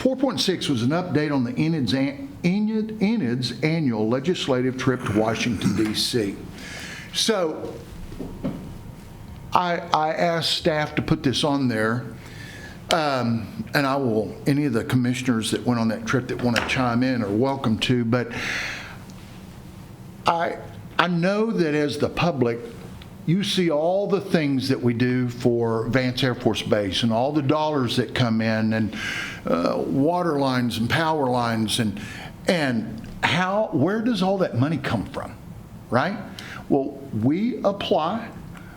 4.6 was an update on the Enid's annual legislative trip to Washington, D.C. So I asked staff to put this on there, and I will, any of the commissioners that went on that trip that want to chime in are welcome to, but I know that as the public, you see all the things that we do for Vance Air Force Base and all the dollars that come in and water lines and power lines and where does all that money come from, right? Well, we apply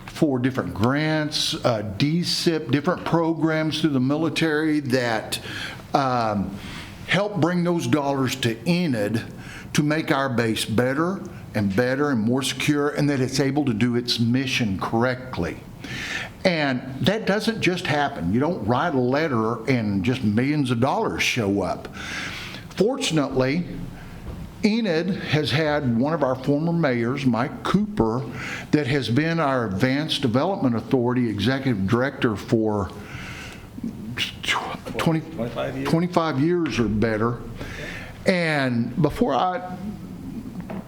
for different grants, DSIP, different programs through the military that help bring those dollars to Enid to make our base better and better and more secure, and that it's able to do its mission correctly. And that doesn't just happen. You don't write a letter and just millions of dollars show up. Fortunately, Enid has had one of our former mayors, Mike Cooper, that has been our Advanced Development Authority Executive Director for 25 years or better. And before I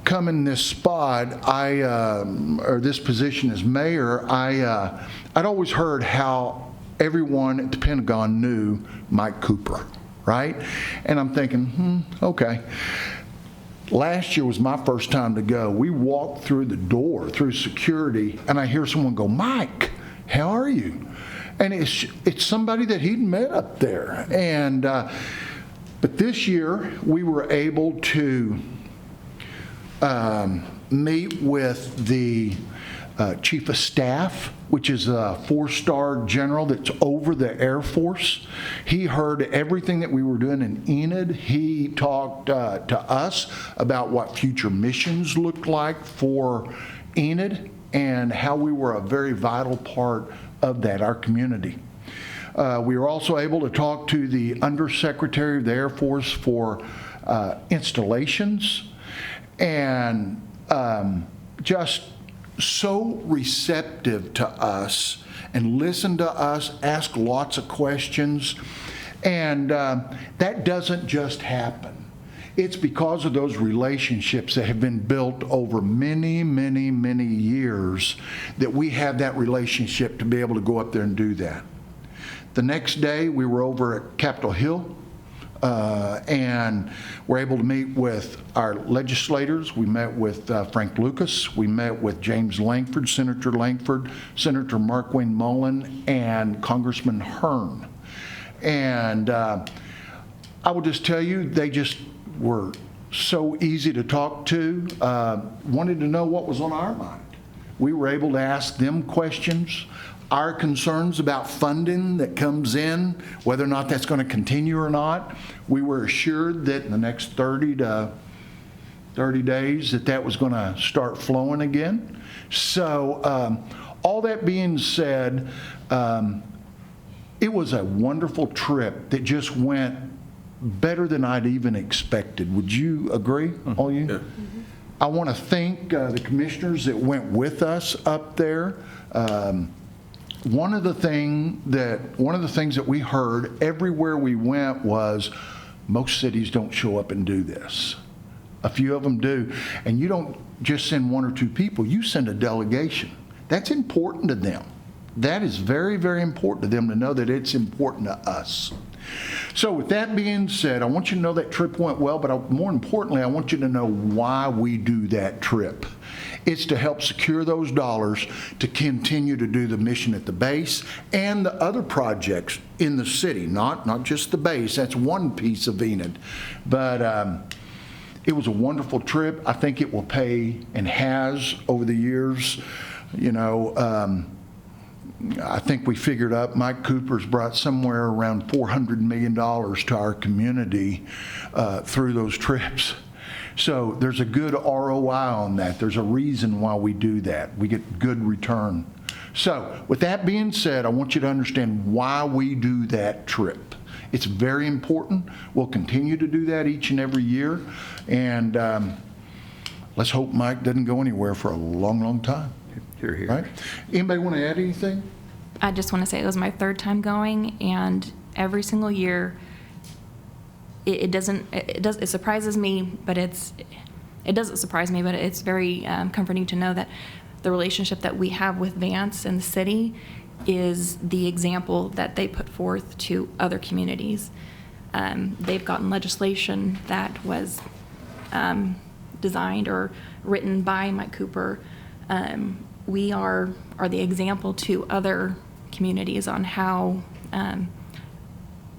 come in this spot, or this position as mayor, I'd always heard how everyone at the Pentagon knew Mike Cooper, right? And I'm thinking, okay. Last year was my first time to go. We walked through the door, through security, and I hear someone go, "Mike, how are you?" And it's somebody that he'd met up there. And but this year we were able to meet with the Chief of Staff, which is a 4-star general that's over the Air Force. He heard everything that we were doing in Enid. He talked to us about what future missions looked like for Enid and how we were a very vital part of that, our community. We were also able to talk to the Undersecretary of the Air Force for installations, and just so receptive to us and listen to us, ask lots of questions. And that doesn't just happen. It's because of those relationships that have been built over many, many, many years that we have that relationship to be able to go up there and do that. The next day we were over at Capitol Hill, and we're able to meet with our legislators. We met with Frank Lucas. We met with James Langford, Senator Mark Wayne Mullen, and Congressman Hearn. And I will just tell you, they just were so easy to talk to, wanted to know what was on our mind. We were able to ask them questions. Our concerns about funding that comes in, whether or not that's going to continue or not, we were assured that in the next 30 days that was going to start flowing again. So all that being said, it was a wonderful trip that just went better than I'd even expected. Would you agree, all you? Yeah. Mm-hmm. I want to thank the commissioners that went with us up there. One of the things that we heard everywhere we went was most cities don't show up and do this. A few of them do. And you don't just send 1 or 2 people, you send a delegation. That's important to them. That is very, very important to them to know that it's important to us. So with that being said, I want you to know that trip went well, but more importantly, I want you to know why we do that trip. It's to help secure those dollars to continue to do the mission at the base and the other projects in the city, not just the base. That's one piece of Enid. But it was a wonderful trip. I think it will pay, and has over the years. You know, I think we figured up Mike Cooper's brought somewhere around $400 million to our community through those trips. So there's a good ROI on that. There's a reason why we do that. We get good return. So with that being said, I want you to understand why we do that trip. It's very important. We'll continue to do that each and every year. And let's hope Mike doesn't go anywhere for a long, long time. Here, here. Right? Anybody want to add anything? I just want to say it was my 3rd time going, and every single year it surprises me, but it doesn't surprise me, but it's very comforting to know that the relationship that we have with Vance and the city is the example that they put forth to other communities. They've gotten legislation that was designed or written by Mike Cooper. We are the example to other communities on how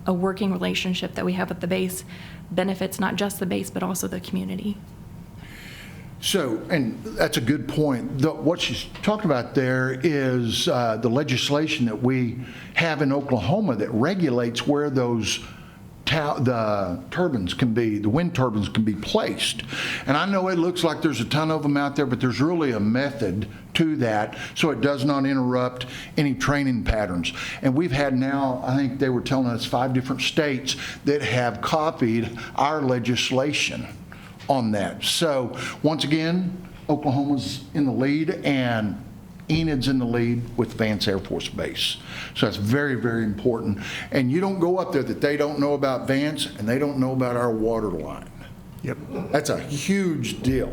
a working relationship that we have with the base benefits not just the base, but also the community. So, and that's a good point. What she's talking about there is the legislation that we have in Oklahoma that regulates where those the turbines can be, the wind turbines can be placed. And I know it looks like there's a ton of them out there, but there's really a method to that so it does not interrupt any training patterns. And we've had now, I think they were telling us 5 different states that have copied our legislation on that. So once again, Oklahoma's in the lead and Enid's in the lead with Vance Air Force Base. So that's very, very important. And you don't go up there that they don't know about Vance and they don't know about our water line. Yep. That's a huge deal.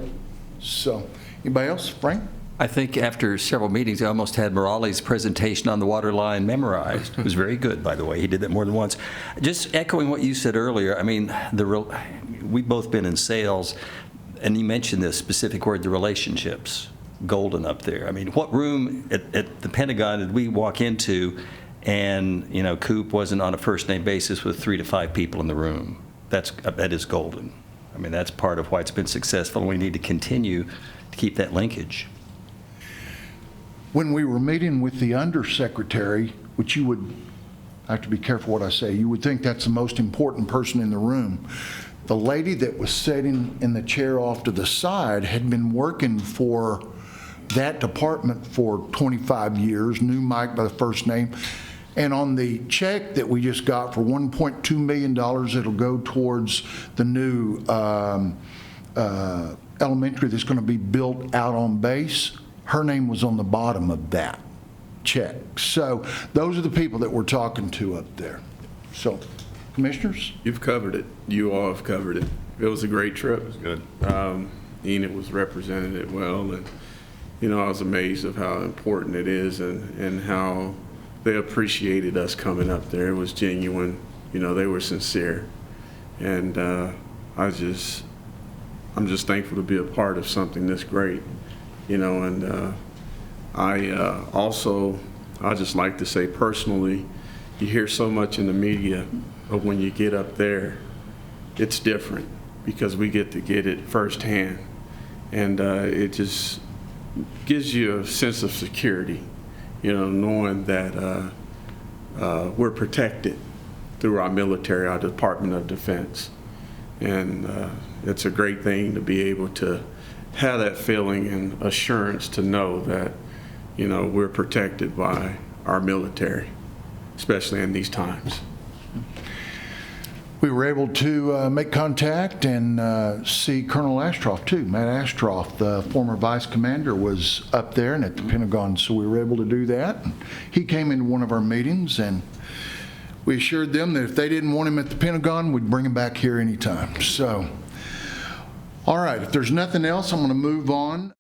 So anybody else? Frank? I think after several meetings, I almost had Morales' presentation on the water line memorized. It was very good, by the way. He did that more than once. Just echoing what you said earlier, I mean, we've both been in sales, and you mentioned this specific word, the relationships. Golden up there. I mean, what room at the Pentagon did we walk into and, you know, Coop wasn't on a first name basis with 3 to 5 people in the room? That is golden. I mean, that's part of why it's been successful, and we need to continue to keep that linkage. When we were meeting with the undersecretary, which you would, I have to be careful what I say, you would think that's the most important person in the room. The lady that was sitting in the chair off to the side had been working for that department for 25 years, knew Mike by the first name. And on the check that we just got for $1.2 million, it'll go towards the new elementary that's going to be built out on base. Her name was on the bottom of that check. So those are the people that we're talking to up there. So, commissioners? You've covered it. You all have covered it. It was a great trip. It was good. Enid was represented it well, and you know, I was amazed of how important it is and how they appreciated us coming up there. It was genuine. You know, they were sincere. And I'm just thankful to be a part of something this great, you know, and I just like to say personally, you hear so much in the media, but when you get up there, it's different because we get to get it firsthand. And it just gives you a sense of security, you know, knowing that we're protected through our military, our Department of Defense. And it's a great thing to be able to have that feeling and assurance to know that, you know, we're protected by our military, especially in these times. We were able to make contact and see Colonel Ashtroff too. Matt Ashtroff, the former vice commander, was up there and at the Pentagon, so we were able to do that. He came into one of our meetings and we assured them that if they didn't want him at the Pentagon, we'd bring him back here anytime. So, all right, if there's nothing else, I'm going to move on.